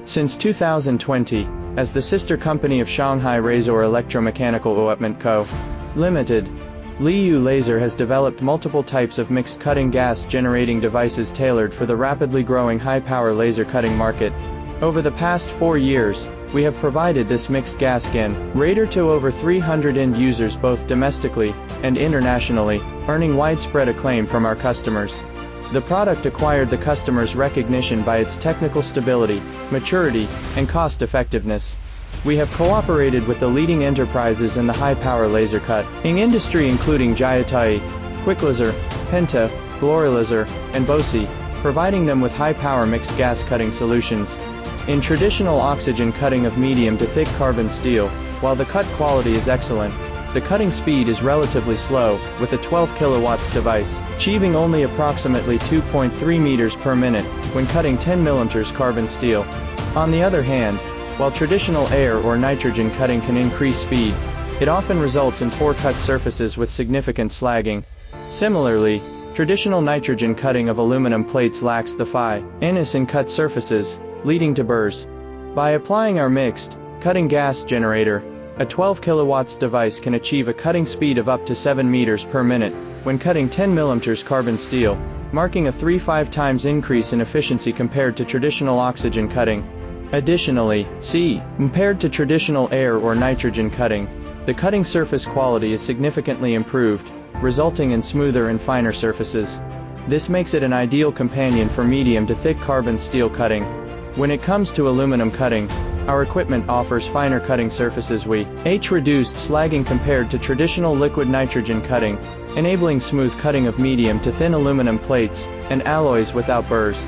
Since 2020, as the sister company of Shanghai Raysoar Electromechanical Equipment Co. Limited, Liu Laser has developed multiple types of mixed cutting gas generating devices tailored for the rapidly growing high-power laser cutting market. Over the past 4 years, we have provided this mixed gas generator to over 300 end users both domestically and internationally, earning widespread acclaim from our customers. The product acquired the customer's recognition by its technical stability, maturity, and cost-effectiveness. We have cooperated with the leading enterprises in the high-power laser cutting industry including Jiatai, Quicklaser, Penta, Glorilaser, and Bosi, providing them with high-power mixed gas cutting solutions. In traditional oxygen cutting of medium to thick carbon steel, while the cut quality is excellent, the cutting speed is relatively slow, with a 12 kilowatts device achieving only approximately 2.3 meters per minute when cutting 10 millimeters carbon steel. On the other hand, while traditional air or nitrogen cutting can increase speed, it often results in poor cut surfaces with significant slagging. Similarly, traditional nitrogen cutting of aluminum plates lacks the fineness in cut surfaces, leading to burrs. By applying our mixed cutting gas generator, a 12 kilowatts device can achieve a cutting speed of up to 7 meters per minute when cutting 10 millimeters carbon steel, marking a 3-5 times increase in efficiency compared to traditional oxygen cutting. Additionally, compared to traditional air or nitrogen cutting, the cutting surface quality is significantly improved, resulting in smoother and finer surfaces. This makes it an ideal companion for medium to thick carbon steel cutting. When it comes to aluminum cutting, our equipment offers finer cutting surfaces with reduced slagging compared to traditional liquid nitrogen cutting, enabling smooth cutting of medium to thin aluminum plates and alloys without burrs.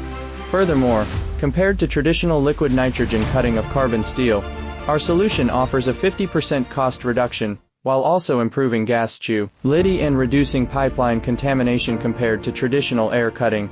Furthermore, compared to traditional liquid nitrogen cutting of carbon steel, our solution offers a 50% cost reduction, while also improving gas quality and reducing pipeline contamination compared to traditional air cutting.